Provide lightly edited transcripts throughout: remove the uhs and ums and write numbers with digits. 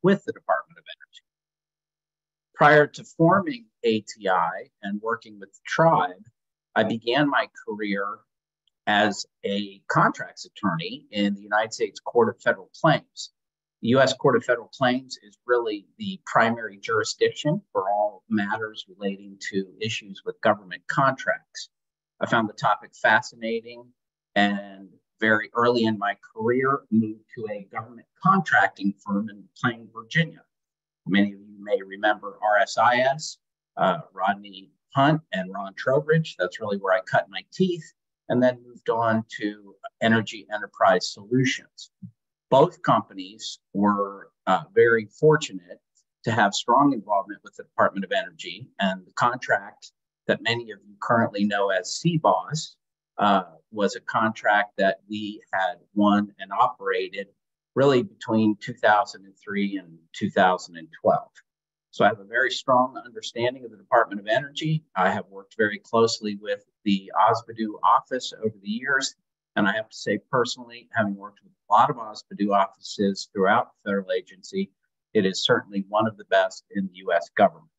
with the Department of Energy. Prior to forming ATI and working with the tribe, I began my career as a contracts attorney in the United States Court of Federal Claims. The U.S. Court of Federal Claims is really the primary jurisdiction for all matters relating to issues with government contracts. I found the topic fascinating and very early in my career moved to a government contracting firm in Plain, Virginia. Many of you may remember RSIS, Rodney Hunt and Ron Trowbridge. That's really where I cut my teeth, and then moved on to Energy Enterprise Solutions. Both companies were very fortunate to have strong involvement with the Department of Energy, and the contract that many of you currently know as CBOSS was a contract that we had won and operated really between 2003 and 2012. So I have a very strong understanding of the Department of Energy. I have worked very closely with the OSBDU office over the years. And I have to say personally, having worked with a lot of OSBDU offices throughout the federal agency, it is certainly one of the best in the US government.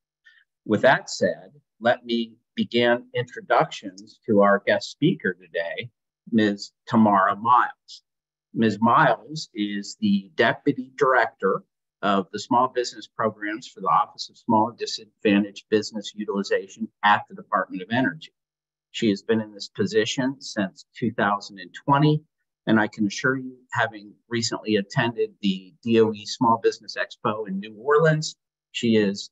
With that said, let me begin introductions to our guest speaker today, Ms. Tamara Miles. Ms. Miles is the Deputy Director of the Small Business Programs for the Office of Small and Disadvantaged Business Utilization at the Department of Energy. She has been in this position since 2020, and I can assure you, having recently attended the DOE Small Business Expo in New Orleans, she is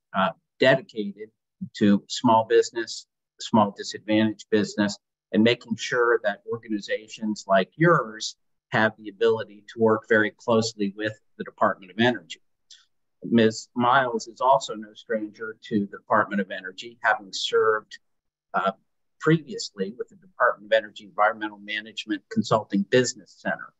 dedicated to small business, small disadvantaged business, and making sure that organizations like yours have the ability to work very closely with the Department of Energy. Ms. Miles is also no stranger to the Department of Energy, having served previously with the Department of Energy Environmental Management Consulting Business Center.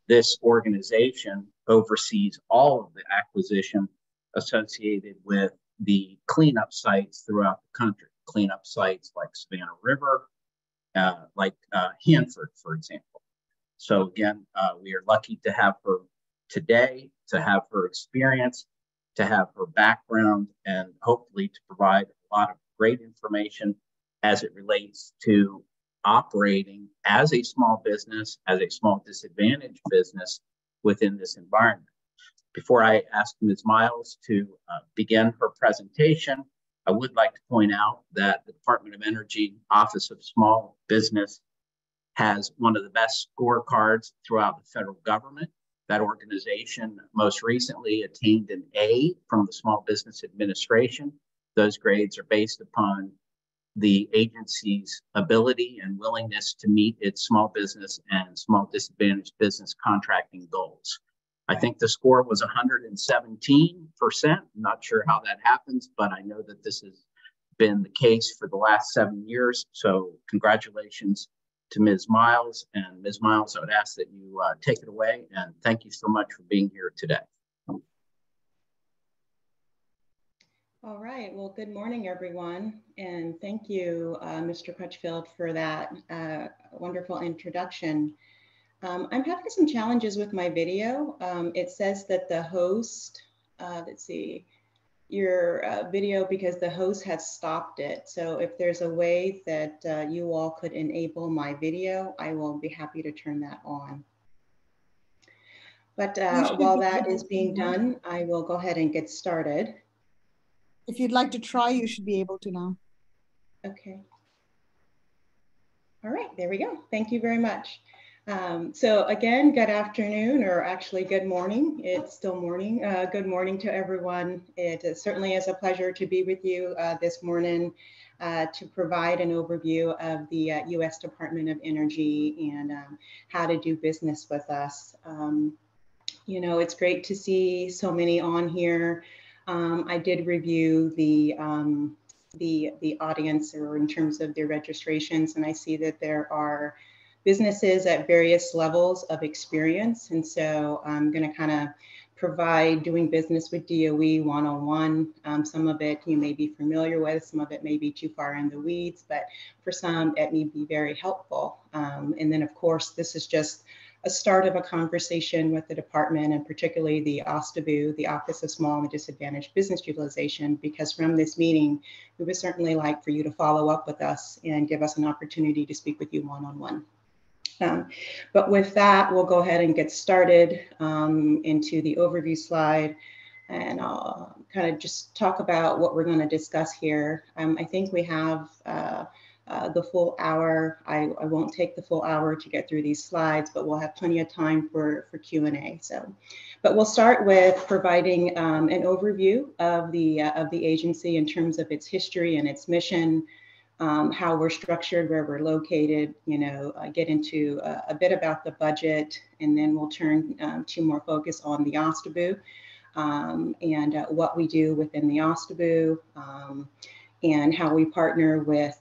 This organization oversees all of the acquisition associated with the cleanup sites throughout the country, cleanup sites like Savannah River, like Hanford, for example. So again, we are lucky to have her today, to have her experience, to have her background, and hopefully to provide a lot of great information as it relates to operating as a small business, as a small disadvantaged business within this environment. Before I ask Ms. Miles to begin her presentation, I would like to point out that the Department of Energy Office of Small Business has one of the best scorecards throughout the federal government. That organization most recently attained an A from the Small Business Administration. Those grades are based upon the agency's ability and willingness to meet its small business and small disadvantaged business contracting goals. I think the score was 117%. I'm not sure how that happens, but I know that this has been the case for the last 7 years. So congratulations to Ms. Miles. And Ms. Miles, I would ask that you take it away. And thank you so much for being here today. All right, well, good morning, everyone. And thank you, Mr. Crutchfield, for that wonderful introduction. I'm having some challenges with my video. It says that the host, let's see, your video, because the host has stopped it. So if there's a way that you all could enable my video, I will be happy to turn that on. But while that is being done, I will go ahead and get started. If you'd like to try, you should be able to now. Okay. All right, there we go. Thank you very much. So again, good afternoon, or actually good morning. It's still morning. Good morning to everyone. It certainly is a pleasure to be with you this morning to provide an overview of the U.S. Department of Energy and how to do business with us. You know, it's great to see so many on here. I did review the audience, or in terms of their registrations, and I see that there are businesses at various levels of experience. And so I'm going to kind of provide doing business with DOE 101. Some of it you may be familiar with, some of it may be too far in the weeds, but for some it may be very helpful. And then of course, this is just start of a conversation with the department, and particularly the OSTBU, the Office of Small and Disadvantaged Business Utilization, because from this meeting, we would certainly like for you to follow up with us and give us an opportunity to speak with you one-on-one. But with that, we'll go ahead and get started into the overview slide. And I'll kind of just talk about what we're going to discuss here. I think we have the full hour. I won't take the full hour to get through these slides, but we'll have plenty of time for Q&A. But we'll start with providing an overview of the agency in terms of its history and its mission, how we're structured, where we're located, get into a bit about the budget, and then we'll turn to more focus on the OSTBU. And what we do within the OSTBU, and how we partner with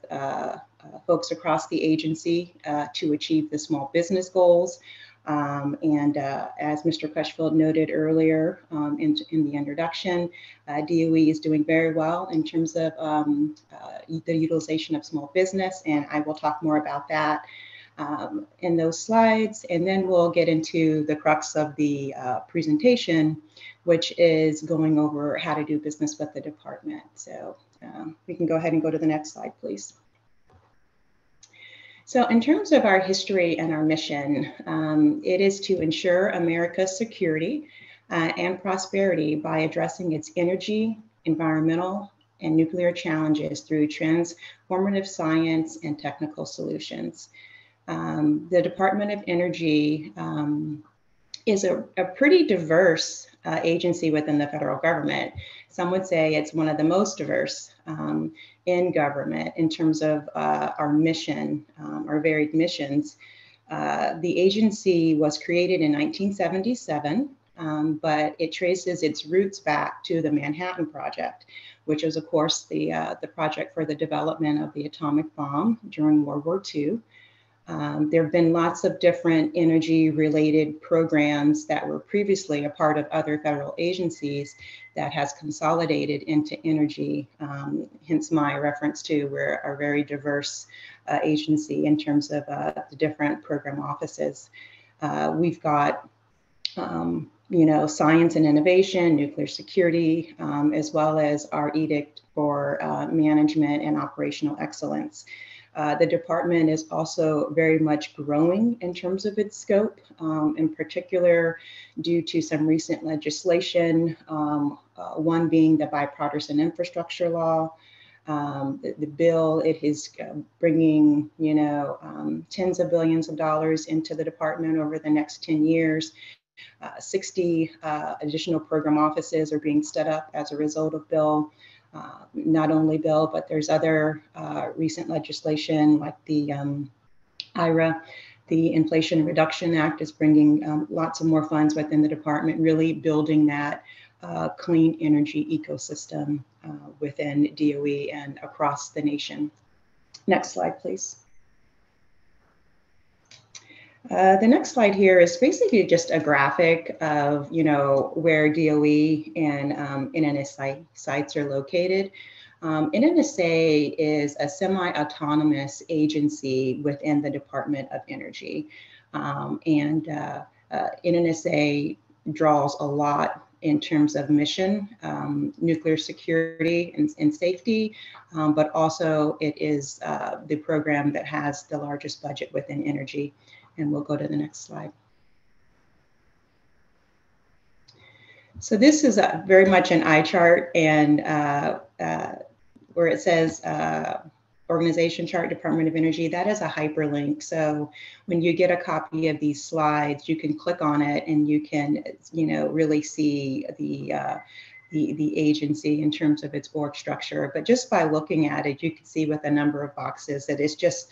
folks across the agency to achieve the small business goals. And as Mr. Crutchfield noted earlier in the introduction, DOE is doing very well in terms of the utilization of small business, and I will talk more about that in those slides. And then we'll get into the crux of the presentation, which is going over how to do business with the department. So we can go ahead and go to the next slide, please. So in terms of our history and our mission, it is to ensure America's security and prosperity by addressing its energy, environmental, and nuclear challenges through transformative science and technical solutions. The Department of Energy is a pretty diverse agency within the federal government. Some would say it's one of the most diverse in government in terms of our mission, our varied missions. The agency was created in 1977, but it traces its roots back to the Manhattan Project, which is, of course, the project for the development of the atomic bomb during World War II. There have been lots of different energy-related programs that were previously a part of other federal agencies that has consolidated into energy, hence my reference to we're a very diverse agency in terms of the different program offices. We've got science and innovation, nuclear security, as well as our edict for management and operational excellence. The department is also very much growing in terms of its scope, in particular due to some recent legislation, one being the Bipartisan Infrastructure Law. The bill, it is bringing, tens of billions of dollars into the department over the next 10 years. 60 additional program offices are being set up as a result of bill. Not only bill, but there's other recent legislation like the IRA, the Inflation Reduction Act is bringing lots of more funds within the department, really building that clean energy ecosystem within DOE and across the nation. Next slide, please. The next slide here is basically just a graphic of, where DOE and NNSA sites are located. NNSA is a semi-autonomous agency within the Department of Energy. And NNSA draws a lot in terms of mission, nuclear security and safety, but also it is the program that has the largest budget within energy. And we'll go to the next slide. So this is very much an eye chart, and where it says organization chart, Department of Energy, that is a hyperlink. So when you get a copy of these slides, you can click on it and you can, really see the agency in terms of its org structure. But just by looking at it, you can see with a number of boxes that it's just,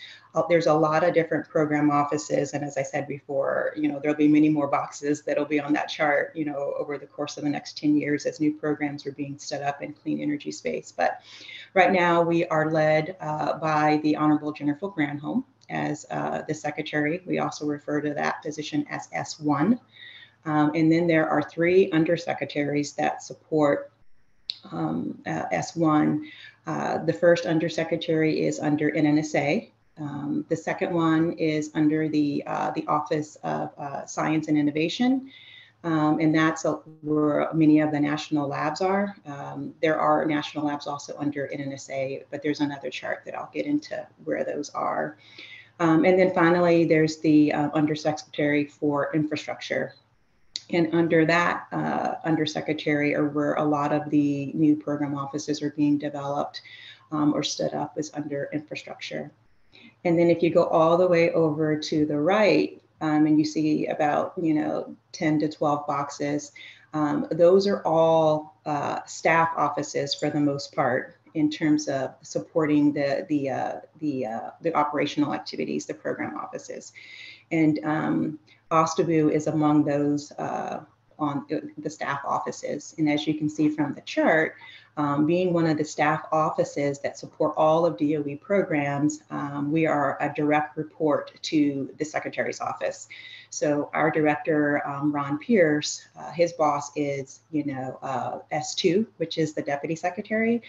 there's a lot of different program offices. And as I said before, there'll be many more boxes that'll be on that chart, over the course of the next 10 years as new programs are being set up in clean energy space. But right now we are led by the Honorable Jennifer Granholm as the secretary. We also refer to that position as S1. And then there are 3 undersecretaries that support S1. The first undersecretary is under NNSA, The second one is under the Office of Science and Innovation. And that's where many of the national labs are. There are national labs also under NNSA, but there's another chart that I'll get into where those are. And then finally, there's the Undersecretary for Infrastructure. And under that Undersecretary are where a lot of the new program offices are being developed or stood up is under infrastructure. And then if you go all the way over to the right, and you see about 10 to 12 boxes, those are all staff offices for the most part in terms of supporting the operational activities, the program offices. And OSTABU is among those on the staff offices. And as you can see from the chart, being one of the staff offices that support all of DOE programs, we are a direct report to the Secretary's office. So our director, Ron Pierce, his boss is, S2, which is the Deputy Secretary,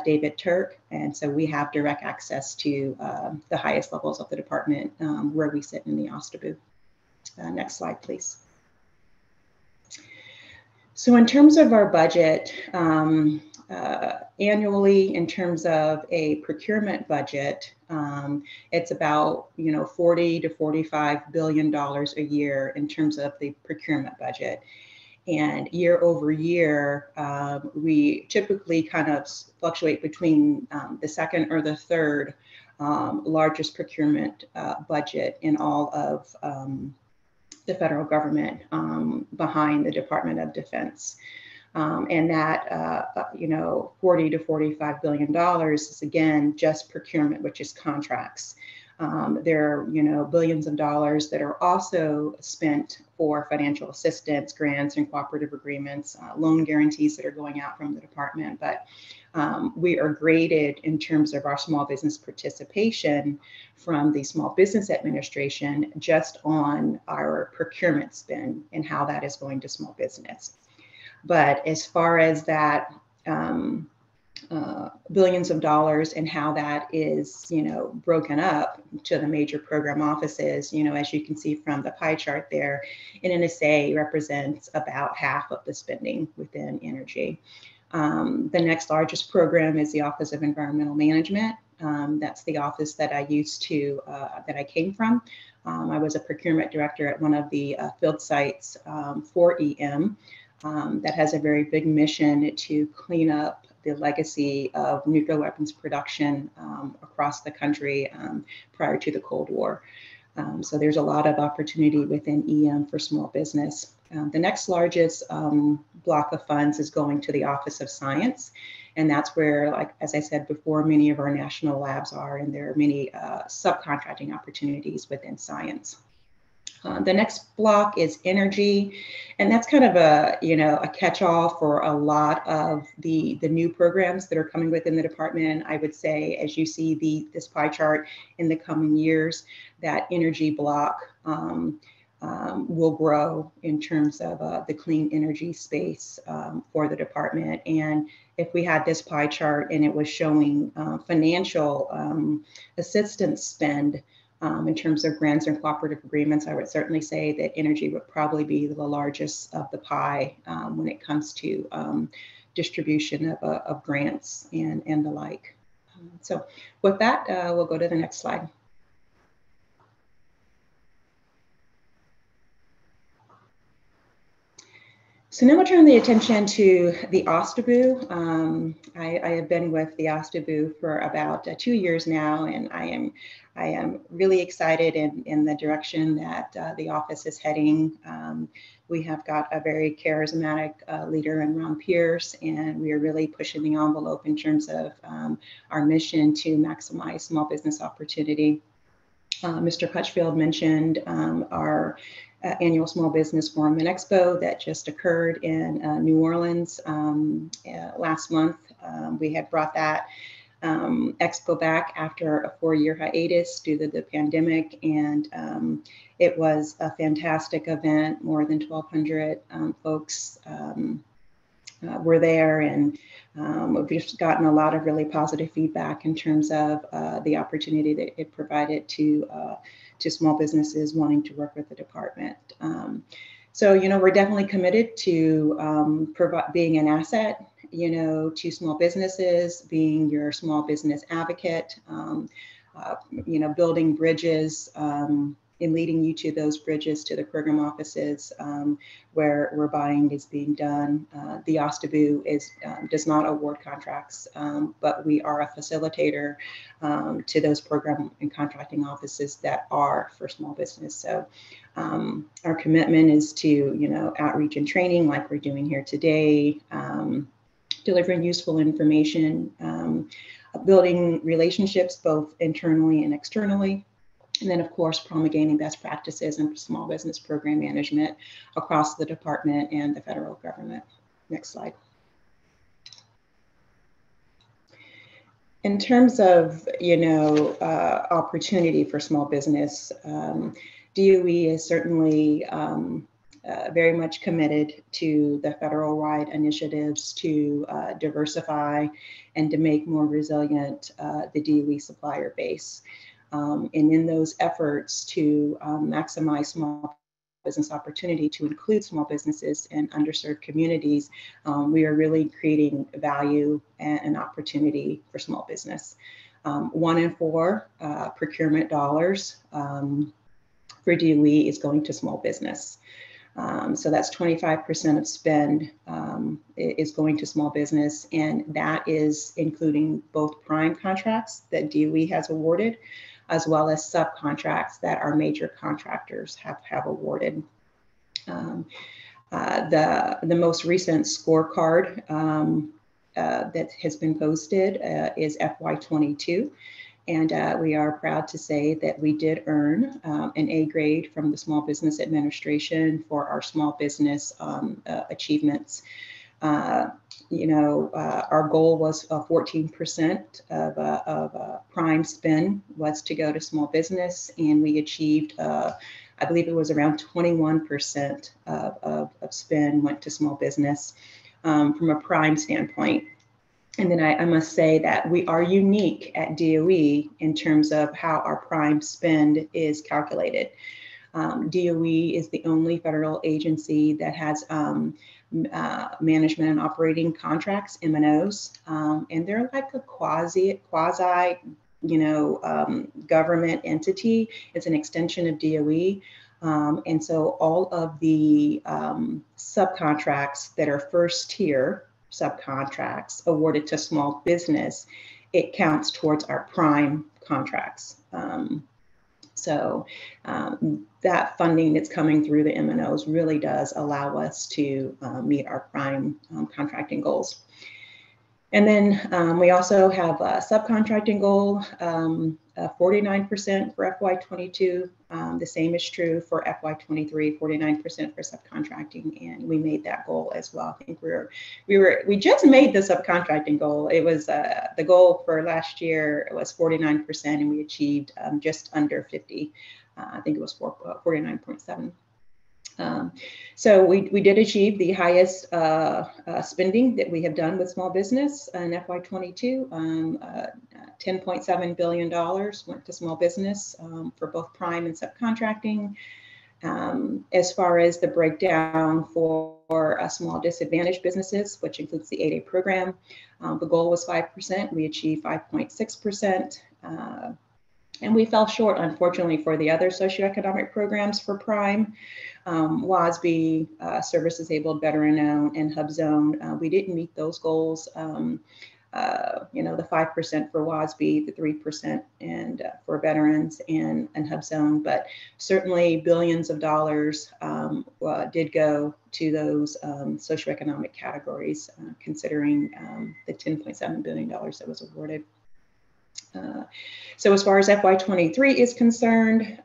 David Turk. And so we have direct access to the highest levels of the department where we sit in the OSTABU. Next slide, please. So in terms of our budget, annually, in terms of a procurement budget, it's about $40 to $45 billion a year in terms of the procurement budget. And year over year, we typically kind of fluctuate between the second or the third largest procurement budget in all of the federal government behind the Department of Defense. And that, $40 to $45 billion is again, just procurement, which is contracts. There are, billions of dollars that are also spent for financial assistance, grants and cooperative agreements, loan guarantees that are going out from the department. But we are graded in terms of our small business participation from the Small Business Administration just on our procurement spend and how that is going to small business. But as far as that billions of dollars and how that is, broken up to the major program offices, as you can see from the pie chart there, NNSA represents about half of the spending within energy. The next largest program is the Office of Environmental Management. That's the office that I used to, that I came from. I was a procurement director at one of the field sites for EM that has a very big mission to clean up the legacy of nuclear weapons production across the country prior to the Cold War. So there's a lot of opportunity within EM for small business. The next largest block of funds is going to the Office of Science. And that's where, like, as I said before, many of our national labs are, and there are many subcontracting opportunities within science. The next block is energy, and that's kind of a catch-all for a lot of the new programs that are coming within the department. I would say, as you see this pie chart in the coming years, that energy block will grow in terms of the clean energy space for the department. And if we had this pie chart and it was showing financial assistance spend in terms of grants and cooperative agreements, I would certainly say that energy would probably be the largest of the pie when it comes to distribution of grants and the like. So with that, we'll go to the next slide. So now we'll turn the attention to the OSTABU. I have been with the OSTABU for about 2 years now, and I am really excited in the direction that the office is heading. We have got a very charismatic leader in Ron Pierce, and we are really pushing the envelope in terms of our mission to maximize small business opportunity. Mr. Crutchfield mentioned our annual Small Business Forum and Expo that just occurred in New Orleans last month. We had brought that expo back after a 4-year hiatus due to the pandemic, and it was a fantastic event. More than 1,200 folks were there, and we've just gotten a lot of really positive feedback in terms of the opportunity that it provided to small businesses wanting to work with the department. So, you know, we're definitely committed to being an asset, you know, to small businesses, being your small business advocate, you know, building bridges, and leading you to those bridges to the program offices where buying is being done. The OSTABU does not award contracts, but we are a facilitator to those program and contracting offices that are for small business. So our commitment is to, you know, outreach and training like we're doing here today, delivering useful information, building relationships both internally and externally. And then, of course, promulgating best practices in small business program management across the department and the federal government. Next slide. In terms of, you know, opportunity for small business, DOE is certainly very much committed to the federal-wide initiatives to diversify and to make more resilient the DOE supplier base. And in those efforts to maximize small business opportunity to include small businesses and underserved communities, we are really creating value and opportunity for small business. 1 in 4 procurement dollars for DOE is going to small business. So that's 25% of spend is going to small business, and that is including both prime contracts that DOE has awarded, as well as subcontracts that our major contractors have awarded. The most recent scorecard that has been posted is FY22. And we are proud to say that we did earn an A grade from the Small Business Administration for our small business achievements. You know, our goal was 14% of prime spend was to go to small business, and we achieved, I believe it was around 21% of spend went to small business from a prime standpoint. And then I must say that we are unique at DOE in terms of how our prime spend is calculated. DOE is the only federal agency that has management and operating contracts, M&Os, and they're like a quasi, you know, government entity. It's an extension of DOE. And so all of the subcontracts that are first tier subcontracts awarded to small business, it counts towards our prime contracts. So that funding that's coming through the M&Os really does allow us to meet our prime contracting goals. And then we also have a subcontracting goal, 49% for FY22. The same is true for FY23, 49% for subcontracting, and we made that goal as well. I think we just made the subcontracting goal. It was the goal for last year was 49%, and we achieved just under 50. I think it was 49.7. So we did achieve the highest spending that we have done with small business in FY22. $10.7 billion went to small business for both prime and subcontracting. As far as the breakdown for small disadvantaged businesses, which includes the 8A program, the goal was 5%. We achieved 5.6%. And we fell short, unfortunately, for the other socioeconomic programs for prime. WASB, Service Disabled Veteran Owned, and HUBZone. We didn't meet those goals. You know, the 5% for WASB, the 3% and for veterans and HUBZone, but certainly billions of dollars did go to those socioeconomic categories, considering the $10.7 billion that was awarded. So as far as FY23 is concerned,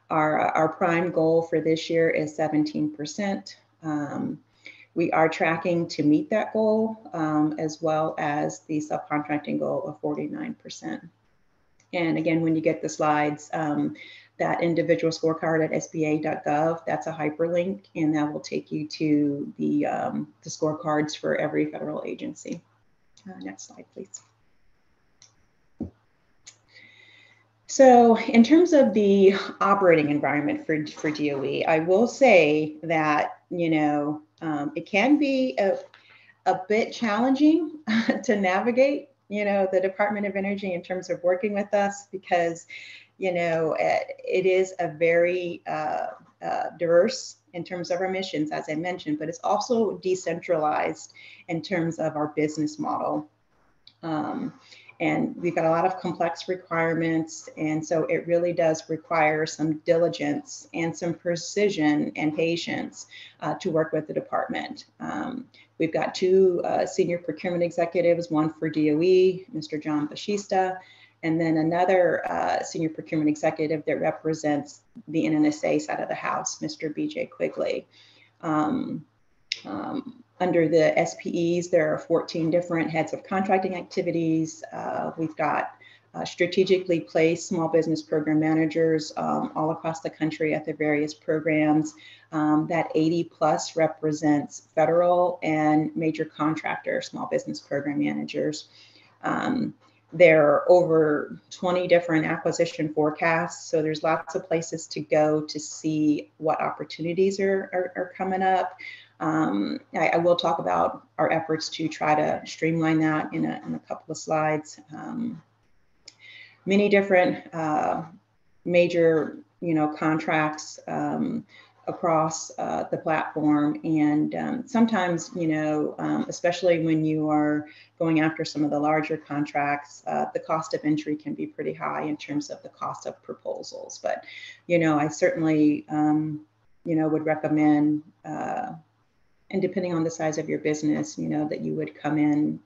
our prime goal for this year is 17%. We are tracking to meet that goal, as well as the subcontracting goal of 49%. And again, when you get the slides, that individual scorecard at sba.gov, that's a hyperlink, and that will take you to the scorecards for every federal agency. Next slide, please. So in terms of the operating environment for DOE, I will say that, it can be a bit challenging to navigate, the Department of Energy in terms of working with us, because, it is a very diverse in terms of our missions, as I mentioned, but it's also decentralized in terms of our business model. And we've got a lot of complex requirements. And so it really does require some diligence and some precision and patience to work with the department. We've got two senior procurement executives, one for DOE, Mr. John Bashista, and then another senior procurement executive that represents the NNSA side of the house, Mr. BJ Quigley. Under the SPEs, there are 14 different heads of contracting activities. We've got strategically placed small business program managers all across the country at the various programs. That 80 plus represents federal and major contractor small business program managers. There are over 20 different acquisition forecasts. So there's lots of places to go to see what opportunities are coming up. I will talk about our efforts to try to streamline that in a couple of slides. Many different major, contracts across the platform, and sometimes, especially when you are going after some of the larger contracts, the cost of entry can be pretty high in terms of the cost of proposals. But, I certainly, would recommend. And depending on the size of your business, that you would come in,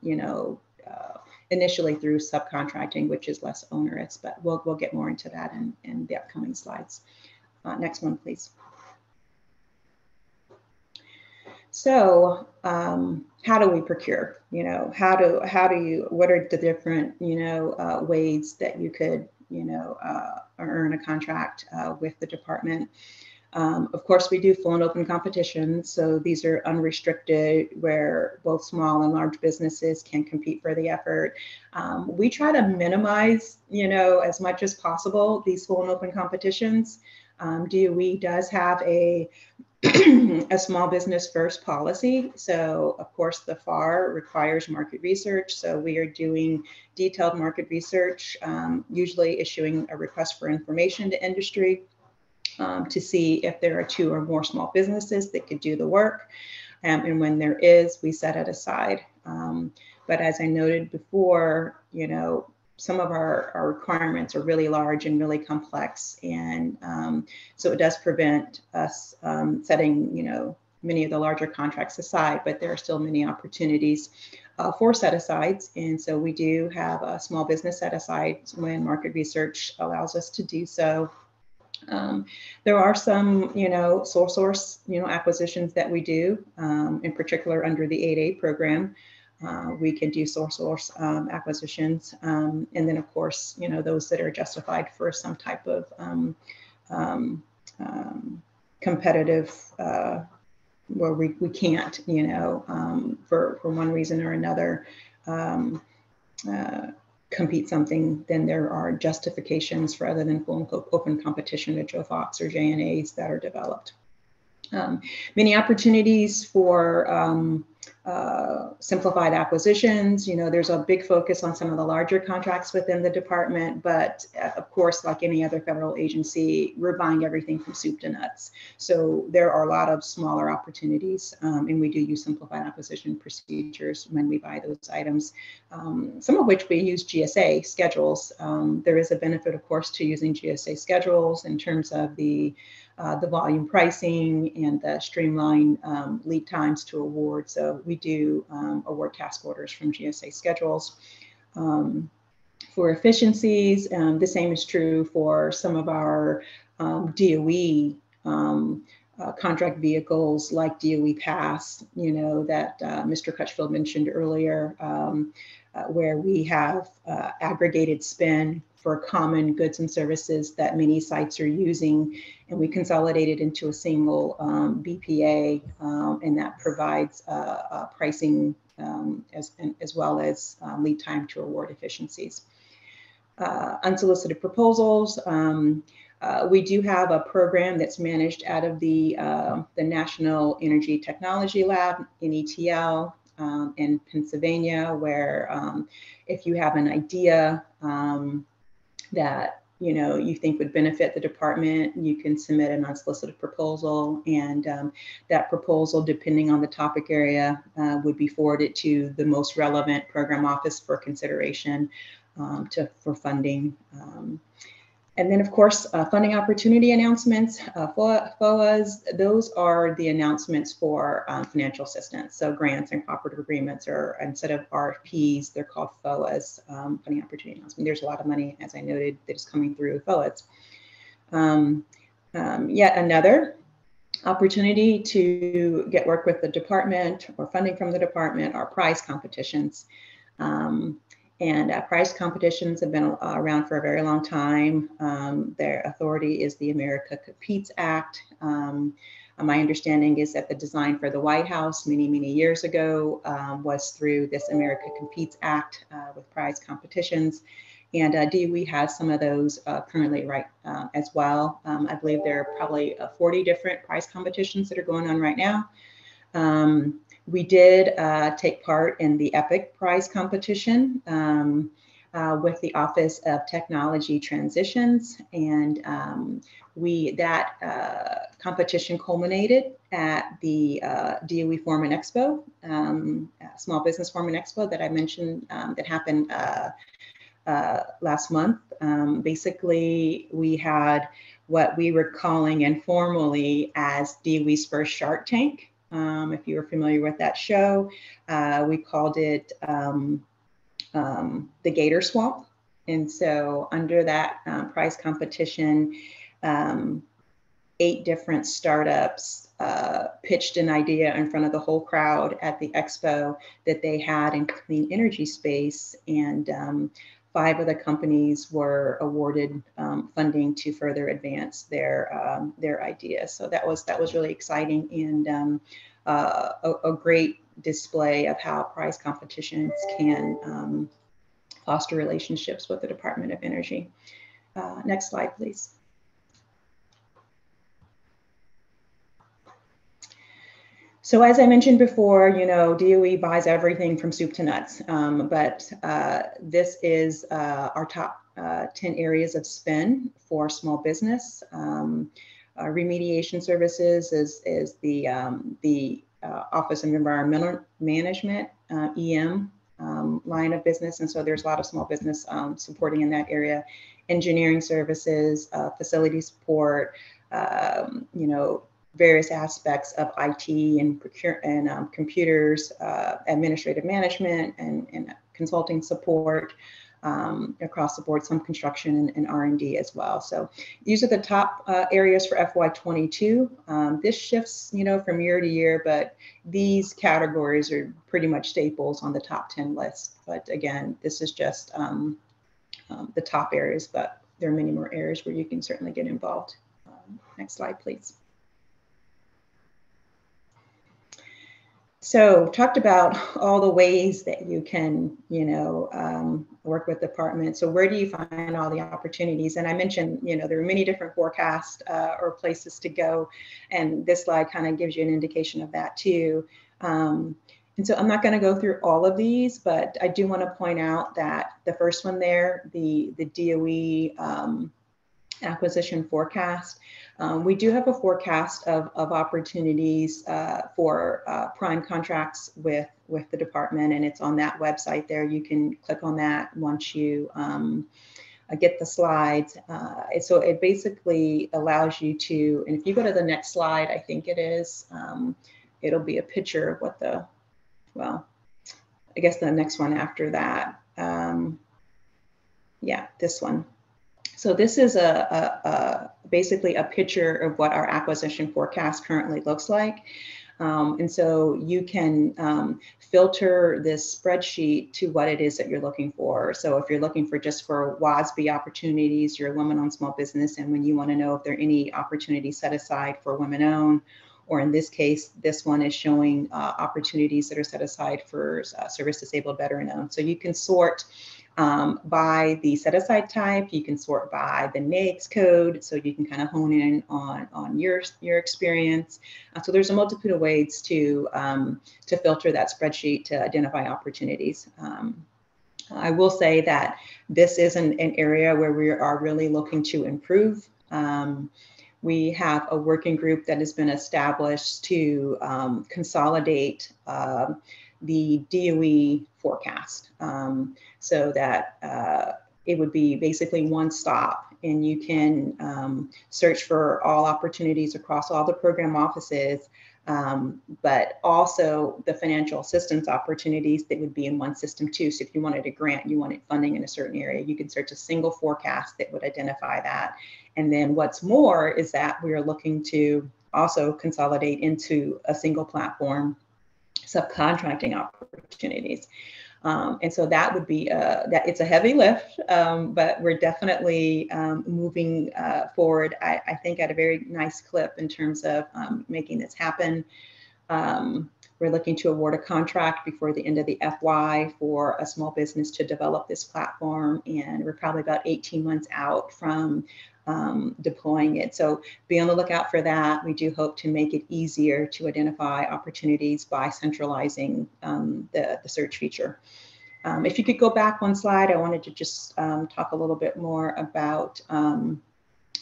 initially through subcontracting, which is less onerous, but we'll get more into that in the upcoming slides. Next one, please. So how do we procure? What are the different, ways that you could, earn a contract with the department? Of course, we do full and open competitions. So these are unrestricted, where both small and large businesses can compete for the effort. We try to minimize, as much as possible, these full and open competitions. DOE does have a small business first policy. So of course, the FAR requires market research. So we are doing detailed market research, usually issuing a request for information to industry. To see if there are 2 or more small businesses that could do the work. And when there is, we set it aside. But as I noted before, some of our requirements are really large and really complex. And so it does prevent us setting, many of the larger contracts aside, but there are still many opportunities for set-asides. And so we do have a small business set-aside when market research allows us to do so. There are some, sole source, acquisitions that we do, in particular under the 8A program. We can do sole source acquisitions. And then, of course, those that are justified for some type of competitive, where we can't, for one reason or another, compete something, then there are justifications for other than full and open competition to JOFOX or JNAs that are developed. Many opportunities for simplified acquisitions. There's a big focus on some of the larger contracts within the department, but of course, like any other federal agency, we're buying everything from soup to nuts. So there are a lot of smaller opportunities, and we do use simplified acquisition procedures when we buy those items, some of which we use GSA schedules. There is a benefit, of course, to using GSA schedules in terms of the volume pricing and the streamlined lead times to award. So we do award task orders from GSA schedules. For efficiencies, the same is true for some of our DOE contract vehicles like DOE Pass, that Mr. Crutchfield mentioned earlier, where we have aggregated spend for common goods and services that many sites are using, and we consolidated into a single BPA, and that provides pricing as well as lead time to award efficiencies. Unsolicited proposals. We do have a program that's managed out of the National Energy Technology Lab, NETL, in Pennsylvania, where if you have an idea that you think would benefit the department, you can submit an unsolicited proposal, and that proposal, depending on the topic area, would be forwarded to the most relevant program office for consideration for funding. And then, of course, funding opportunity announcements, FOAs, those are the announcements for financial assistance. So grants and cooperative agreements, or instead of RFPs, they're called FOAs, funding opportunity announcement. There's a lot of money, as I noted, that is coming through FOAs. Yet another opportunity to get work with the department or funding from the department are prize competitions. Prize competitions have been around for a very long time. Their authority is the America Competes Act. My understanding is that the design for the White House many, many years ago was through this America Competes Act with prize competitions. And DOE has some of those currently as well. I believe there are probably 40 different prize competitions that are going on right now. We did take part in the EPIC prize competition with the Office of Technology Transitions, and that competition culminated at the DOE Forum and Expo, Small Business Forum and Expo that I mentioned that happened last month. Basically, we had what we were calling informally as DOE's first Shark Tank. If you are familiar with that show, we called it the Gator Swamp. And so under that prize competition, 8 different startups pitched an idea in front of the whole crowd at the expo that they had in clean energy space. And 5 of the companies were awarded funding to further advance their ideas. So that was really exciting, and a great display of how prize competitions can foster relationships with the Department of Energy. Next slide, please. So as I mentioned before, DOE buys everything from soup to nuts, but this is our top 10 areas of spend for small business. Remediation services is the Office of Environmental Management, EM, line of business, and so there's a lot of small business supporting in that area. Engineering services, facility support, various aspects of IT and computers, administrative management, and consulting support across the board, some construction and R&D as well. So these are the top areas for FY22. This shifts, from year to year, but these categories are pretty much staples on the top 10 list. But again, this is just the top areas, but there are many more areas where you can certainly get involved. Next slide, please. So talked about all the ways that you can, work with departments. So where do you find all the opportunities? And I mentioned, there are many different forecasts or places to go. And this slide kind of gives you an indication of that too. And so I'm not going to go through all of these, but I do want to point out that the first one there, the DOE acquisition forecast. We do have a forecast of opportunities for prime contracts with the department, and it's on that website there. You can click on that once you get the slides. So it basically allows you to, and if you go to the next slide, I think it is, it'll be a picture of what I guess the next one after that. Yeah, this one. So this is basically a picture of what our acquisition forecast currently looks like. And so you can filter this spreadsheet to what it is that you're looking for. So if you're looking for just for WASB opportunities, you're women-owned small business, and when you want to know if there are any opportunities set aside for women-owned, or in this case, this one is showing opportunities that are set aside for service disabled veteran-owned. So you can sort by the set aside type, you can sort by the NAICS code, so you can kind of hone in on your experience. So there's a multitude of ways to filter that spreadsheet to identify opportunities. I will say that this is an area where we are really looking to improve. We have a working group that has been established to consolidate the DOE forecast so that it would be basically one stop, and you can search for all opportunities across all the program offices, but also the financial assistance opportunities that would be in one system too. So if you wanted a grant, you wanted funding in a certain area, you can search a single forecast that would identify that. And then what's more is that we are looking to also consolidate into a single platform subcontracting opportunities. And so that would be, that it's a heavy lift, but we're definitely moving forward, I think, at a very nice clip in terms of making this happen. We're looking to award a contract before the end of the FY for a small business to develop this platform, and we're probably about 18 months out from deploying it. So be on the lookout for that. We do hope to make it easier to identify opportunities by centralizing the search feature. If you could go back one slide, I wanted to just talk a little bit more about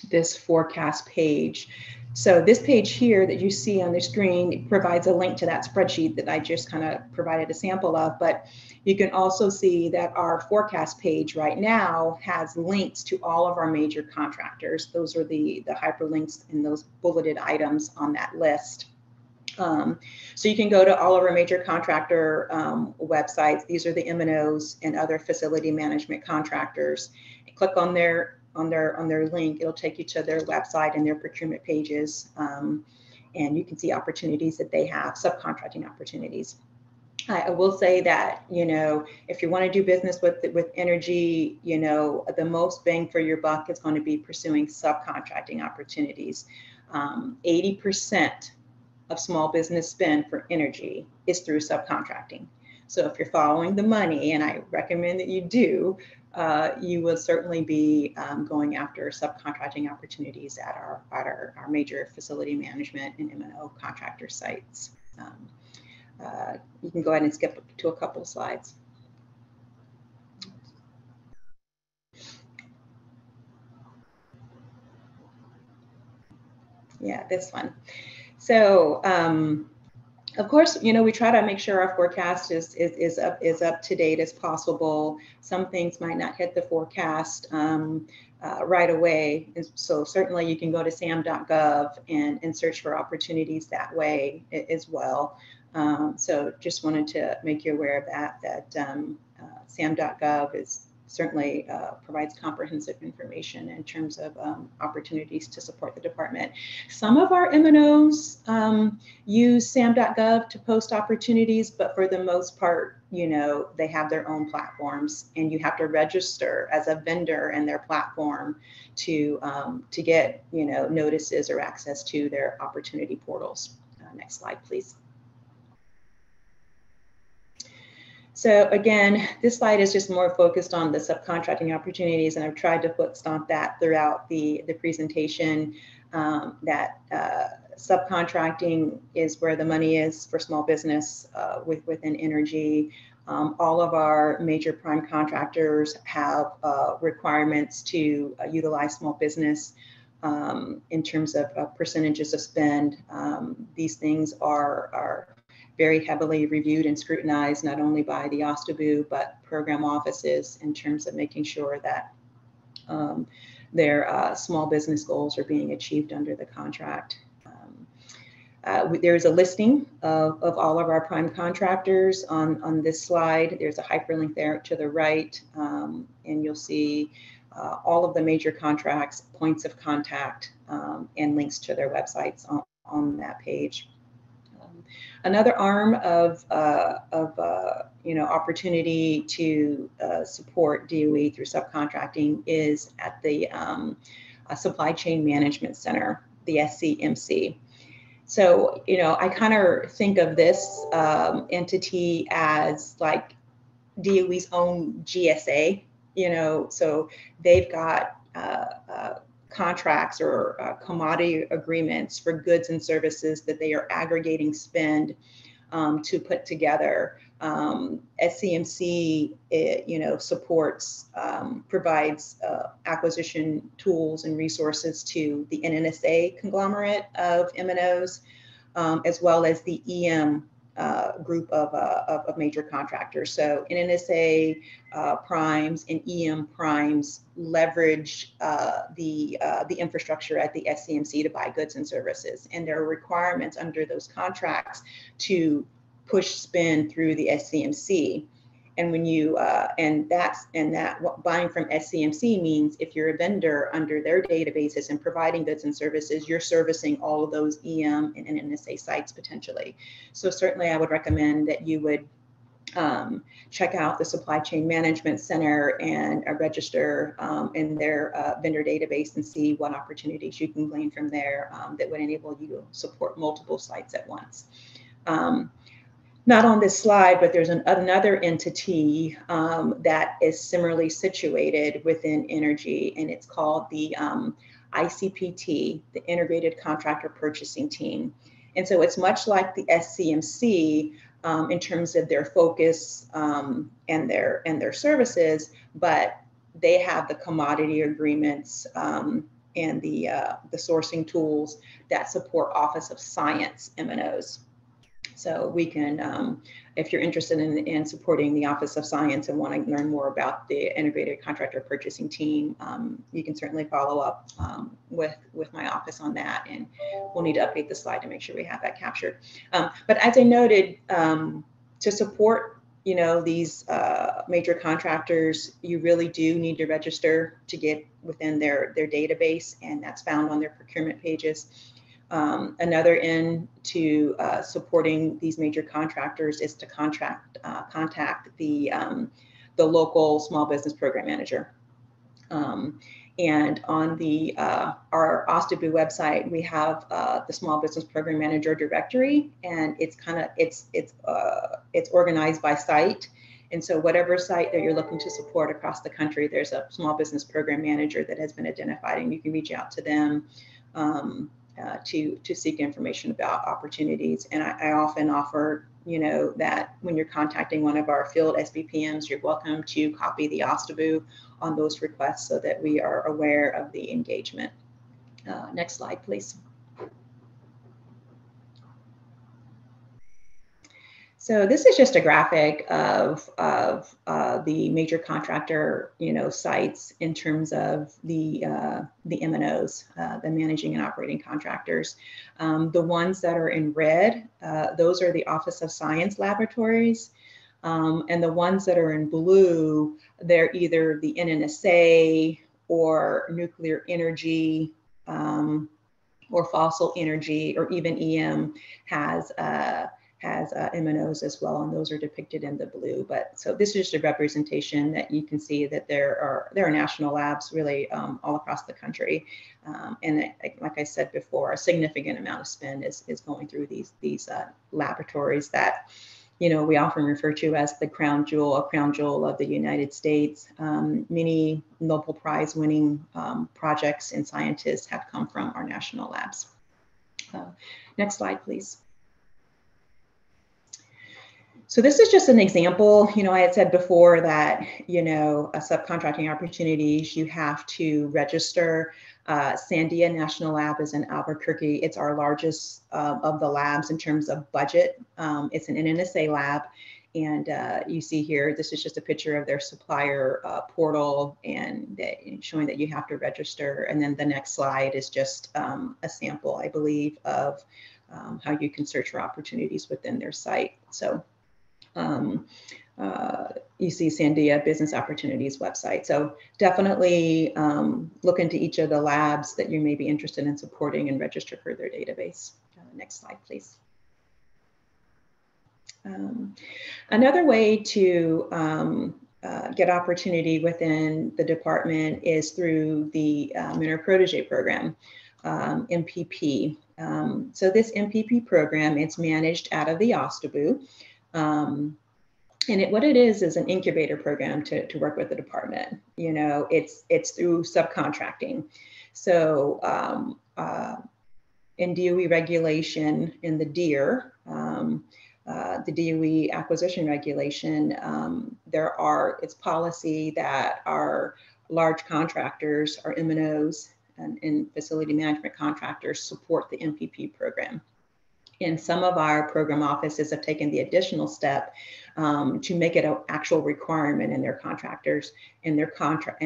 this forecast page. So this page here that you see on the screen provides a link to that spreadsheet that I just kind of provided a sample of, but you can also see that our forecast page right now has links to all of our major contractors. Those are the hyperlinks in those bulleted items on that list. So you can go to all of our major contractor websites. These are the M&Os and other facility management contractors. Click on their link. It'll take you to their website and their procurement pages, and you can see opportunities that they have, subcontracting opportunities. I will say that, you know, if you want to do business with Entergy, you know, the most bang for your buck is going to be pursuing subcontracting opportunities. 80% of small business spend for Entergy is through subcontracting. So if you're following the money, and I recommend that you do, you will certainly be going after subcontracting opportunities at our major facility management and M&O contractor sites. You can go ahead and skip to a couple of slides. Yeah, this one. So, of course, you know, we try to make sure our forecast is up to date as possible. Some things might not hit the forecast right away. And so certainly you can go to sam.gov and search for opportunities that way as well. So just wanted to make you aware of that sam.gov certainly provides comprehensive information in terms of opportunities to support the department. Some of our M&Os use sam.gov to post opportunities, but for the most part, you know, they have their own platforms, and you have to register as a vendor in their platform to get, you know, notices or access to their opportunity portals. Next slide, please. So again, this slide is just more focused on the subcontracting opportunities, and I've tried to foot stomp that throughout the presentation, that subcontracting is where the money is for small business within Entergy. All of our major prime contractors have requirements to utilize small business in terms of percentages of spend. These things are very heavily reviewed and scrutinized, not only by the OSTBU, but program offices, in terms of making sure that their small business goals are being achieved under the contract. There's a listing of all of our prime contractors on this slide. There's a hyperlink there to the right, and you'll see all of the major contracts, points of contact, and links to their websites on that page. Another arm of opportunity to support DOE through subcontracting is at the Supply Chain Management Center, the SCMC. So, I kind of think of this entity as like DOE's own GSA, so they've got contracts or commodity agreements for goods and services that they are aggregating spend to put together. SCMC, supports, provides acquisition tools and resources to the NNSA conglomerate of M&Os, as well as the EM group of major contractors. So NNSA primes and EM primes leverage the infrastructure at the SCMC to buy goods and services, and there are requirements under those contracts to push spend through the SCMC. And when you what buying from SCMC means, if you're a vendor under their databases and providing goods and services, you're servicing all of those EM and NNSA sites potentially. So certainly I would recommend that you would check out the Supply Chain Management Center and register in their vendor database and see what opportunities you can glean from there that would enable you to support multiple sites at once. Not on this slide, but there's another entity that is similarly situated within energy, and it's called the ICPT, the Integrated Contractor Purchasing Team. And so it's much like the SCMC in terms of their focus and their services, but they have the commodity agreements and the sourcing tools that support Office of Science M&Os. So we can, if you're interested in supporting the Office of Science and want to learn more about the Integrated Contractor Purchasing Team, you can certainly follow up with my office on that, and we'll need to update the slide to make sure we have that captured. But as I noted, to support these major contractors, you really do need to register to get within their database, and that's found on their procurement pages. Another end to supporting these major contractors is to contact the local small business program manager. And on the our OSTABU website, we have the small business program manager directory, and it's organized by site. And so whatever site that you're looking to support across the country, there's a small business program manager that has been identified, and you can reach out to them to seek information about opportunities. And I often offer, that when you're contacting one of our field SBPMs, you're welcome to copy the OSTABU on those requests so that we are aware of the engagement. Next slide, please. So this is just a graphic of the major contractor, sites in terms of the M&Os, the managing and operating contractors. The ones that are in red, those are the Office of Science laboratories. And the ones that are in blue, they're either the NNSA or nuclear energy or fossil energy, or even EM has M&Os as well, and those are depicted in the blue. But so this is just a representation that you can see that there are national labs really all across the country, and like I said before, a significant amount of spend is going through these laboratories that we often refer to as the crown jewel of the United States. Many Nobel Prize winning projects and scientists have come from our national labs. Next slide, please. So this is just an example. I had said before that, subcontracting opportunities, you have to register. Sandia National Lab is in Albuquerque. It's our largest of the labs in terms of budget. It's an NNSA lab. And you see here, this is just a picture of their supplier portal and showing that you have to register. And then the next slide is just a sample, I believe, of how you can search for opportunities within their site. So you see Sandia Business Opportunities website. So definitely look into each of the labs that you may be interested in supporting and register for their database. Next slide, please. Another way to get opportunity within the department is through the Mentor Protege program, MPP. So this MPP program, it's managed out of the OSTABU. And what it is an incubator program to work with the department. You know, it's through subcontracting. So in DOE regulation, in the DEER, the DOE acquisition regulation, it's policy that our large contractors, our M&Os and facility management contractors support the MPP program. And some of our program offices have taken the additional step to make it an actual requirement in their contractors and their contracts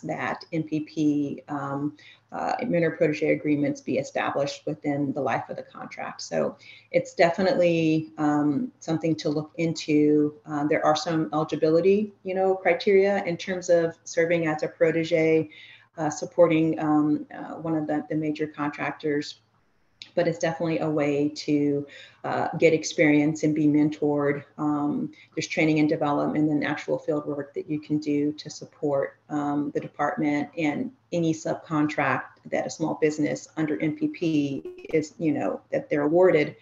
that MPP Mentor Protege agreements be established within the life of the contract. So it's definitely something to look into. There are some eligibility, criteria in terms of serving as a protege, supporting one of the major contractors. But it's definitely a way to get experience and be mentored. There's training and development and actual field work that you can do to support the department, and any subcontract that a small business under MPP is, that they're awarded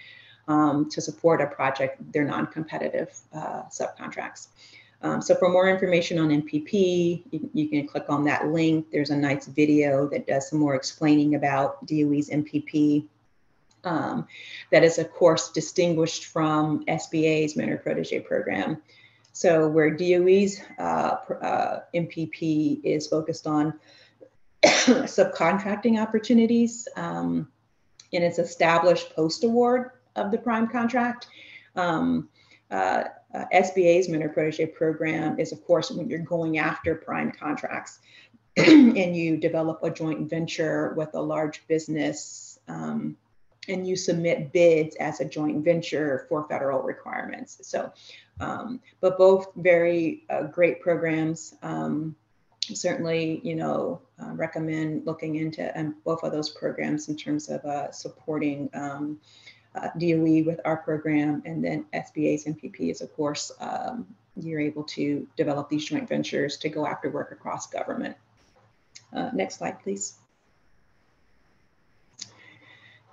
to support a project, they're non-competitive subcontracts. So for more information on MPP, you can click on that link. There's a nice video that does some more explaining about DOE's MPP. That is, of course, distinguished from SBA's Mentor Protege program. So where DOE's MPP is focused on subcontracting opportunities, and it's established post-award of the prime contract. SBA's Mentor Protege program is, of course, when you're going after prime contracts and you develop a joint venture with a large business, and you submit bids as a joint venture for federal requirements. So, but both very great programs. Certainly, recommend looking into both of those programs in terms of supporting DOE with our program, and then SBA's MPP is, of course, you're able to develop these joint ventures to go after work across government. Next slide, please.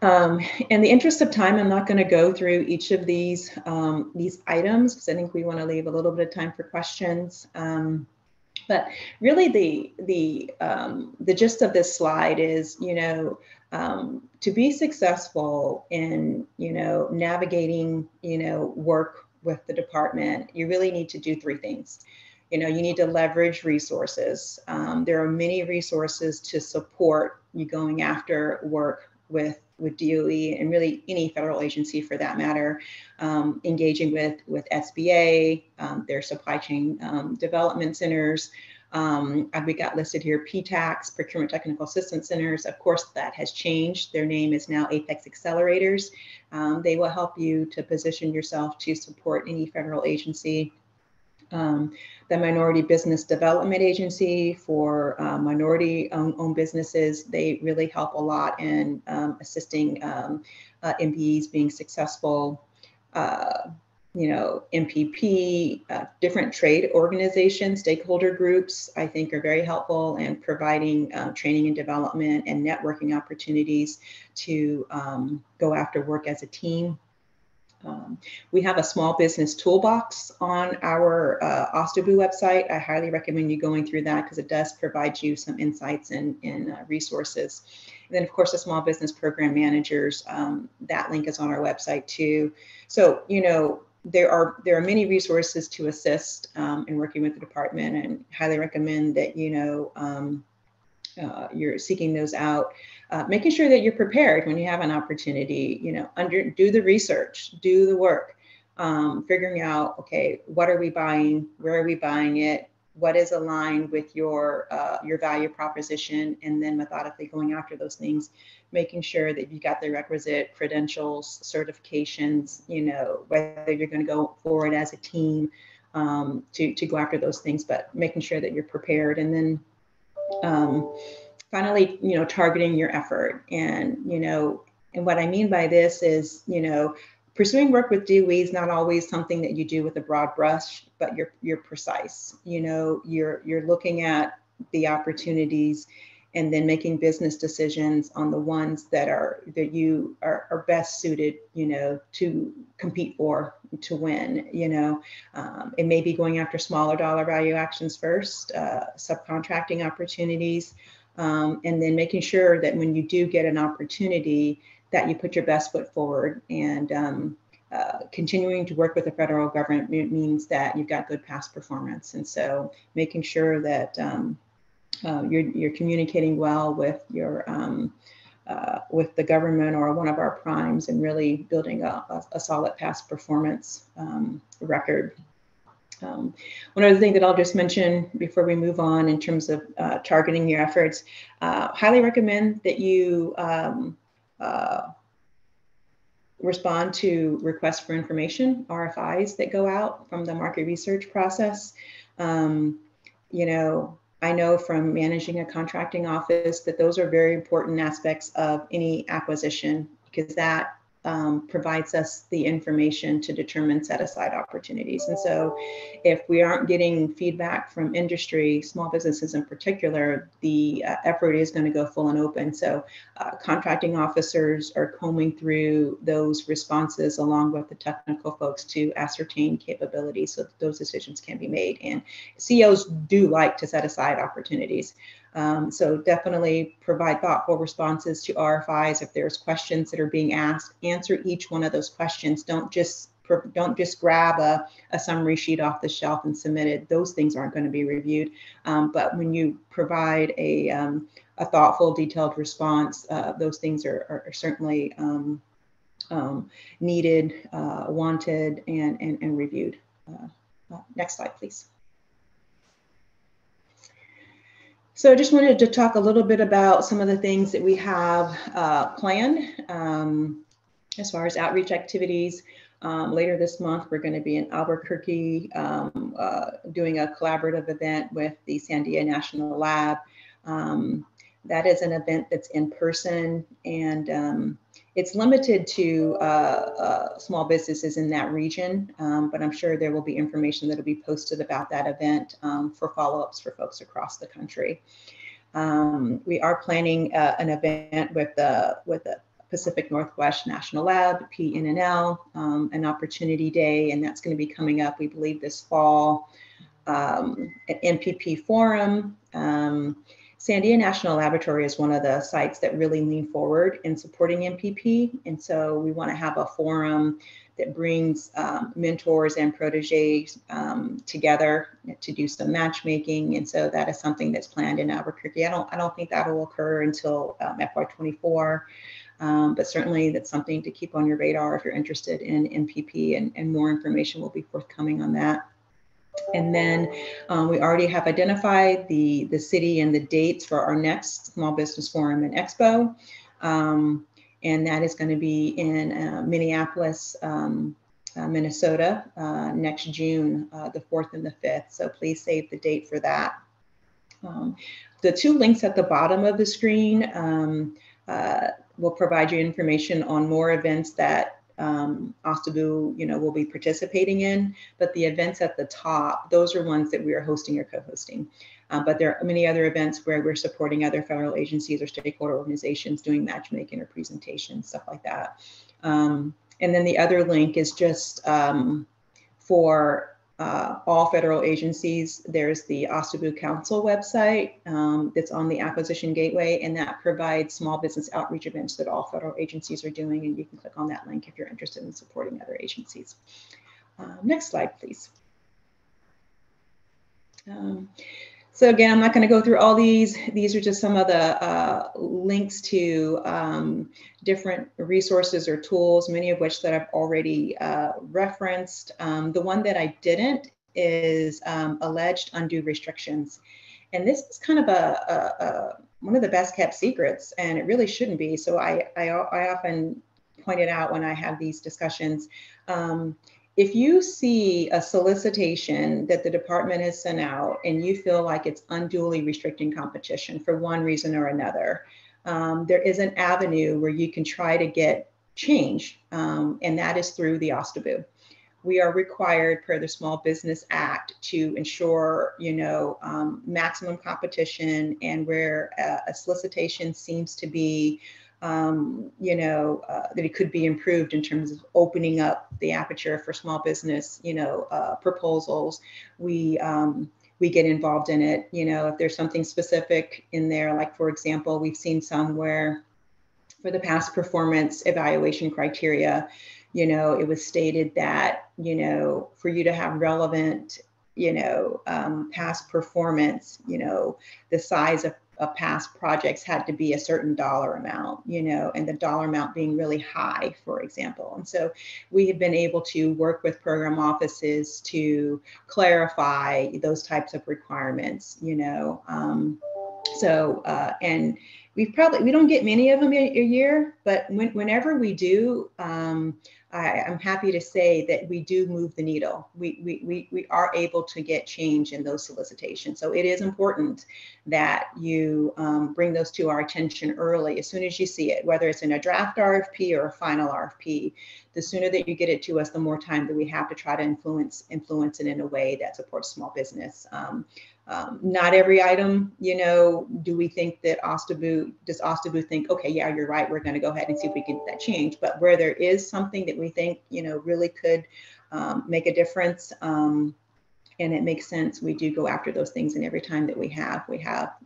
In the interest of time, I'm not going to go through each of these items because I think we want to leave a little bit of time for questions. But really, the gist of this slide is, to be successful in, navigating, work with the department, you really need to do three things. You need to leverage resources. There are many resources to support you going after work with DOE and really any federal agency for that matter, engaging with SBA, their supply chain development centers. We got listed here, PTACs, Procurement Technical Assistance Centers. Of course, that has changed. Their name is now Apex Accelerators. They will help you to position yourself to support any federal agency. The Minority Business Development Agency for minority-owned businesses, they really help a lot in assisting MPEs being successful. MPP, different trade organizations, stakeholder groups, I think are very helpful in providing training and development and networking opportunities to go after work as a team. We have a small business toolbox on our OSTABU website. I highly recommend you going through that because it does provide you some insights and resources. And then, of course, the small business program managers, that link is on our website too. So, there are many resources to assist in working with the department, and highly recommend that, you're seeking those out. Making sure that you're prepared when you have an opportunity, do the research, do the work, figuring out, okay, what are we buying? Where are we buying it? What is aligned with your value proposition? And then methodically going after those things, making sure that you got the requisite credentials, certifications, whether you're going to go forward as a team to go after those things, but making sure that you're prepared. And then finally, targeting your effort. And what I mean by this is, pursuing work with DOE is not always something that you do with a broad brush, but you're precise. You know, you're looking at the opportunities and then making business decisions on the ones that you are best suited, you know, to compete for, to win. You know, it may be going after smaller dollar value actions first, subcontracting opportunities, and then making sure that when you do get an opportunity, that you put your best foot forward. And continuing to work with the federal government means that you've got good past performance. And so making sure that you're communicating well with your with the government or one of our primes, and really building a solid past performance record. One other thing that I'll just mention before we move on in terms of targeting your efforts, highly recommend that you respond to requests for information, RFIs that go out from the market research process. You know, I know from managing a contracting office that those are very important aspects of any acquisition, because that provides us the information to determine set-aside opportunities. And so if we aren't getting feedback from industry, small businesses in particular, the effort is going to go full and open. So contracting officers are combing through those responses along with the technical folks to ascertain capabilities so that those decisions can be made. And CEOs do like to set aside opportunities. So definitely provide thoughtful responses to RFIs. If there's questions that are being asked, answer each one of those questions. Don't just grab a summary sheet off the shelf and submit it. Those things aren't going to be reviewed. But when you provide a thoughtful, detailed response, those things are certainly needed, wanted, and reviewed. Next slide, please. So I just wanted to talk a little bit about some of the things that we have planned as far as outreach activities. Later this month, we're going to be in Albuquerque doing a collaborative event with the Sandia National Lab. That is an event that's in person, and it's limited to small businesses in that region, but I'm sure there will be information that will be posted about that event for follow-ups for folks across the country. We are planning an event with the Pacific Northwest National Lab, PNNL, an opportunity day, and that's going to be coming up, we believe, this fall at MPP Forum. Sandia National Laboratory is one of the sites that really lean forward in supporting MPP. And so we want to have a forum that brings mentors and proteges together to do some matchmaking. And so that is something that's planned in Albuquerque. I don't think that will occur until FY24. But certainly that's something to keep on your radar if you're interested in MPP, and more information will be forthcoming on that. And then we already have identified the city and the dates for our next Small Business Forum and Expo. And that is going to be in Minneapolis, Minnesota, next June, the 4th and the 5th. So please save the date for that. The two links at the bottom of the screen will provide you information on more events that OSTABU, will be participating in, but the events at the top, those are ones that we are hosting or co-hosting. But there are many other events where we're supporting other federal agencies or stakeholder organizations doing matchmaking or presentations, stuff like that. And then the other link is just for all federal agencies. There's the OSTABU Council website that's on the Acquisition Gateway, and that provides small business outreach events that all federal agencies are doing, and you can click on that link if you're interested in supporting other agencies. Next slide, please. So again, I'm not going to go through all these. These are just some of the links to different resources or tools, many of which that I've already referenced. The one that I didn't is alleged undue restrictions. And this is kind of one of the best kept secrets, and it really shouldn't be. So I often point it out when I have these discussions. If you see a solicitation that the department has sent out and you feel like it's unduly restricting competition for one reason or another, there is an avenue where you can try to get change, and that is through the OSTBU. We are required per the Small Business Act to ensure, maximum competition, and where a solicitation seems to be, that it could be improved in terms of opening up the aperture for small business, proposals. We get involved in it. If there's something specific in there, like for example, we've seen some where for the past performance evaluation criteria, it was stated that, for you to have relevant, past performance, the size of past projects had to be a certain dollar amount, and the dollar amount being really high, for example. And so we have been able to work with program offices to clarify those types of requirements, and we don't get many of them a year, but whenever we do, I'm happy to say that we do move the needle. We are able to get change in those solicitations. So it is important that you bring those to our attention early, as soon as you see it, whether it's in a draft RFP or a final RFP. The sooner that you get it to us, the more time that we have to try to influence it in a way that supports small business. Not every item, do we think that does OSTBU think, okay, yeah, you're right, we're going to go ahead and see if we can get that change. But where there is something that we think, really could make a difference, and it makes sense, we do go after those things. And every time that we have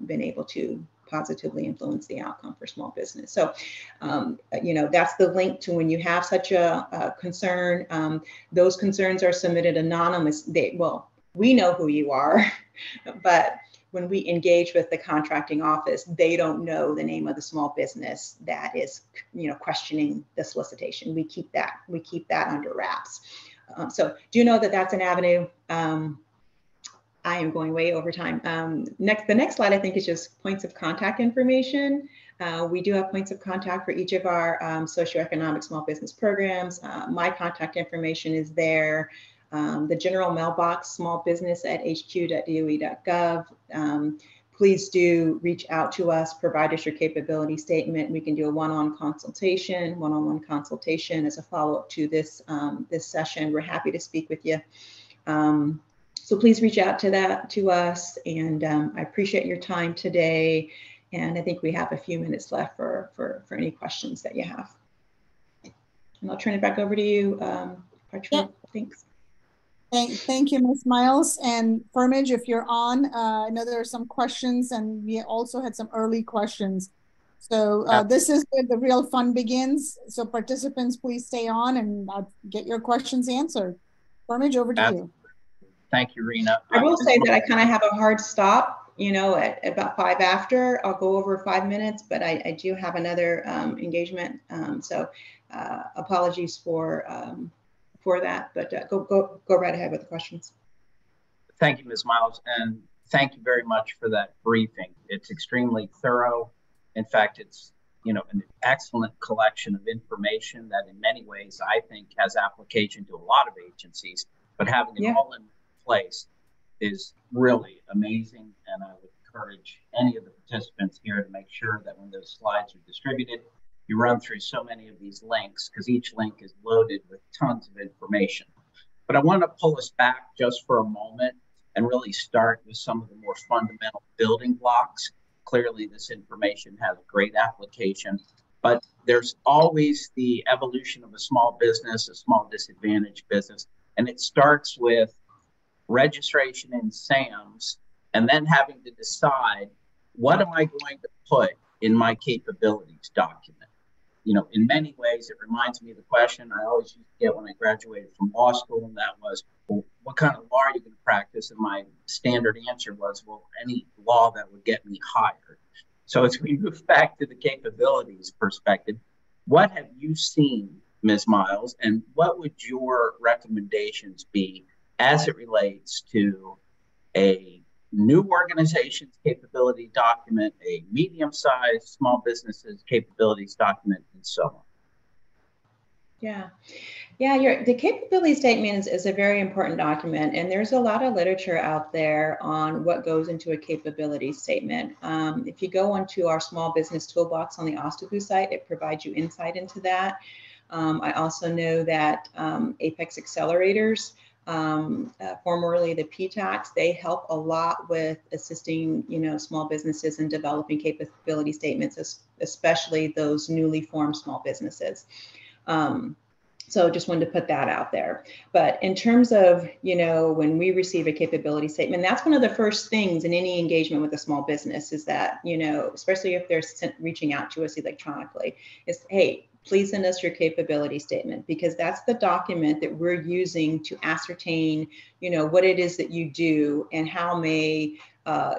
been able to positively influence the outcome for small business. So, that's the link to when you have such a concern. Those concerns are submitted anonymous. We know who you are, but when we engage with the contracting office, they don't know the name of the small business that is, questioning the solicitation. We keep that under wraps. So do know that that's an avenue. I am going way over time. The next slide, I think, is just points of contact information. We do have points of contact for each of our socioeconomic small business programs. My contact information is there. The general mailbox, smallbusiness@hq.doe.gov. Please do reach out to us, provide us your capability statement. We can do a one-on-one consultation as a follow-up to this session. We're happy to speak with you. So please reach out to us, and I appreciate your time today. And I think we have a few minutes left for any questions that you have. And I'll turn it back over to you, Partra. Yeah. Thanks. Thank you, Ms. Miles. And Firmage, if you're on, I know there are some questions, and we also had some early questions. So this is where the real fun begins. So participants, please stay on and get your questions answered. Firmage, over to you. Thank you, Rena. I will say that I kind of have a hard stop, at about 5 after. I'll go over 5 minutes, but I do have another engagement. So apologies for that, but go right ahead with the questions. Thank you, Ms. Miles, and thank you very much for that briefing. It's extremely thorough. In fact, it's an excellent collection of information that in many ways I think has application to a lot of agencies, but having it all in place is really amazing. And I would encourage any of the participants here to make sure that when those slides are distributed, you run through so many of these links, because each link is loaded with tons of information. But I want to pull us back just for a moment and really start with some of the more fundamental building blocks. Clearly, this information has great application, but there's always the evolution of a small business, a small disadvantaged business, and it starts with registration in SAMS, and then having to decide, what am I going to put in my capabilities document? In many ways, it reminds me of the question I always used to get when I graduated from law school, and that was, well, what kind of law are you going to practice? And my standard answer was, well, any law that would get me hired. So as we move back to the capabilities perspective, what have you seen, Ms. Miles, and what would your recommendations be as it relates to a new organization's capability document, a medium-sized small businesses capabilities document, and so on? The capability statement is a very important document, and there's a lot of literature out there on what goes into a capability statement. If you go onto our small business toolbox on the OSTBU site, it provides you insight into that. I also know that Apex Accelerators, formerly the PTACs, they help a lot with assisting, small businesses in developing capability statements, especially those newly formed small businesses. So just wanted to put that out there. But in terms of, when we receive a capability statement, that's one of the first things in any engagement with a small business is that, especially if they're reaching out to us electronically, is, hey, please send us your capability statement, because that's the document that we're using to ascertain, what it is that you do and how may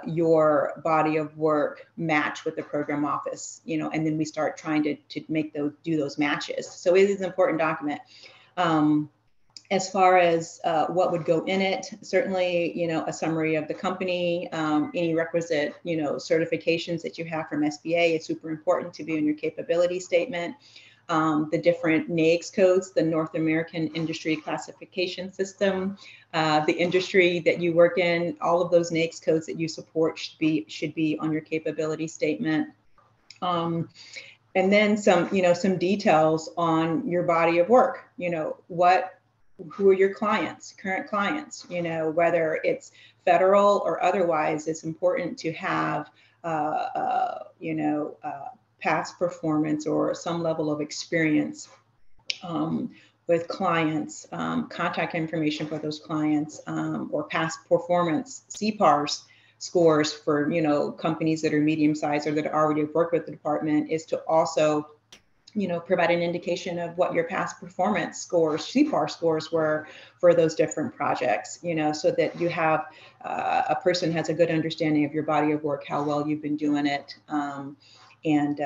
your body of work match with the program office, and then we start trying to do those matches. So it is an important document. As far as what would go in it, certainly, a summary of the company, any requisite, certifications that you have from SBA is super important to be in your capability statement. The different NAICS codes, the North American Industry Classification System, the industry that you work in, all of those NAICS codes that you support should be on your capability statement. And then some details on your body of work. Who are your clients, current clients? Whether it's federal or otherwise, it's important to have past performance or some level of experience with clients, contact information for those clients, or past performance CPARS scores for companies that are medium sized or that already have worked with the department, is to also provide an indication of what your past performance scores, CPAR scores, were for those different projects, so that you have a person has a good understanding of your body of work, how well you've been doing it, and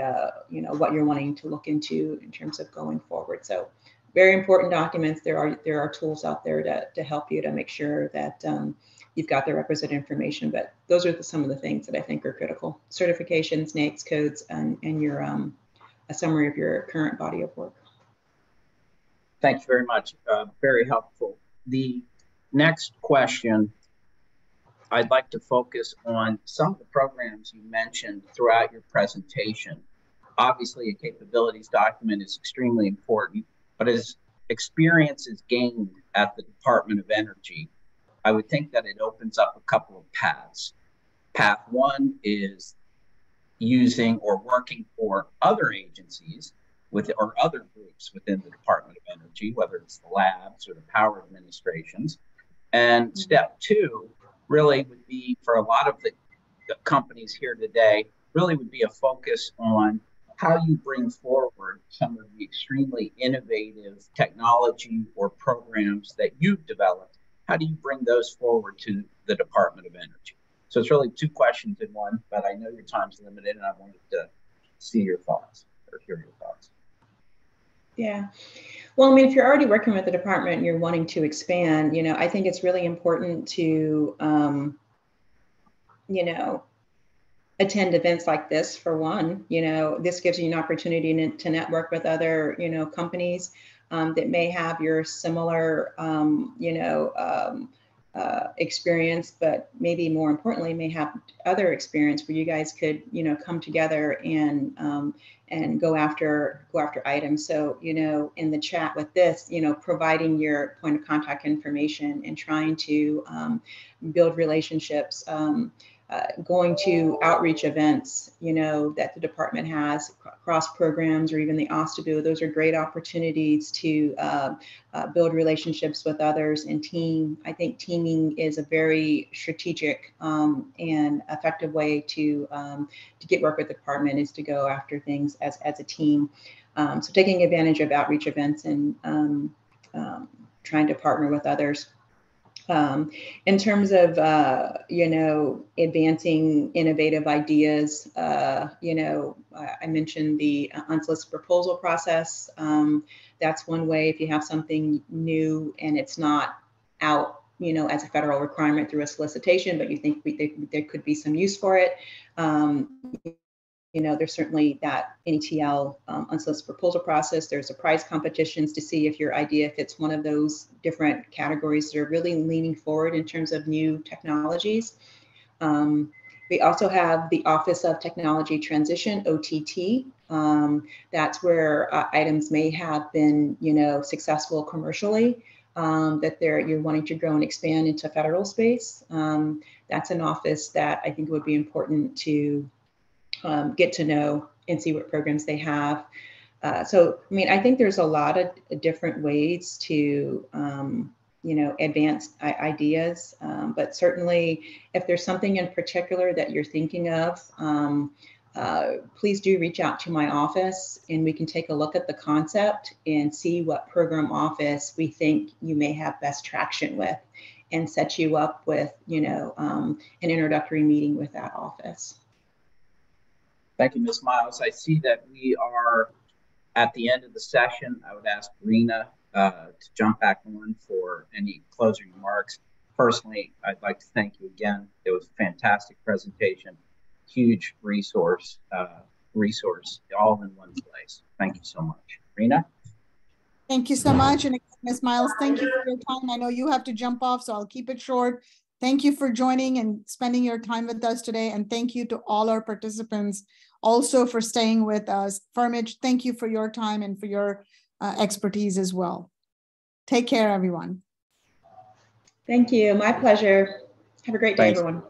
what you're wanting to look into in terms of going forward. So very important documents. There are tools out there to help you to make sure that you've got the requisite information, but those are some of the things that I think are critical: certifications, NAICS codes, and your a summary of your current body of work. Thank you very much. Very helpful. The next question, I'd like to focus on some of the programs you mentioned throughout your presentation. Obviously, a capabilities document is extremely important, but as experience is gained at the Department of Energy, I would think that it opens up a couple of paths. Path one is using or working for other agencies or other groups within the Department of Energy, whether it's the labs or the power administrations. And step two really would be, for a lot of the companies here today, really would be a focus on how you bring forward some of the extremely innovative technology or programs that you've developed. How do you bring those forward to the Department of Energy? So it's really two questions in one, but I know your time's limited and I wanted to see your thoughts or hear your thoughts. Yeah. Well, I mean, if you're already working with the department and you're wanting to expand, I think it's really important to, attend events like this, for one. This gives you an opportunity to network with other, companies that may have your similar, experience, but maybe more importantly, may have other experience where you guys could, come together and go after items. So, in the chat with this, providing your point of contact information and trying to build relationships, going to outreach events, that the department has, cross programs, or even the OSTBO. Those are great opportunities to build relationships with others and team. I think teaming is a very strategic and effective way to get work with the department, is to go after things as a team. So taking advantage of outreach events and trying to partner with others. In terms of, advancing innovative ideas, I mentioned the unsolicited proposal process. That's one way. If you have something new and it's not out, as a federal requirement through a solicitation, but you think there could be some use for it, there's certainly that NETL unsolicited proposal process. There's a prize competitions to see if your idea fits one of those different categories that are really leaning forward in terms of new technologies. We also have the Office of Technology Transition, OTT. That's where items may have been, you know, successful commercially, that you're wanting to grow and expand into federal space. That's an office that I think would be important to get to know and see what programs they have. So, I mean, I think there's a lot of different ways to, you know, advance ideas. But certainly, if there's something in particular that you're thinking of, please do reach out to my office and we can take a look at the concept and see what program office we think you may have best traction with and set you up with, you know, an introductory meeting with that office. Thank you, Ms. Miles. I see that we are at the end of the session. I would ask Rena to jump back on for any closing remarks. Personally, I'd like to thank you again. It was a fantastic presentation, huge resource, all in one place. Thank you so much. Rena? Thank you so much. And Ms. Miles, thank you for your time. I know you have to jump off, so I'll keep it short. Thank you for joining and spending your time with us today. And thank you to all our participants also for staying with us. Firmage, thank you for your time and for your expertise as well. Take care, everyone. Thank you. My pleasure. Have a great day, everyone.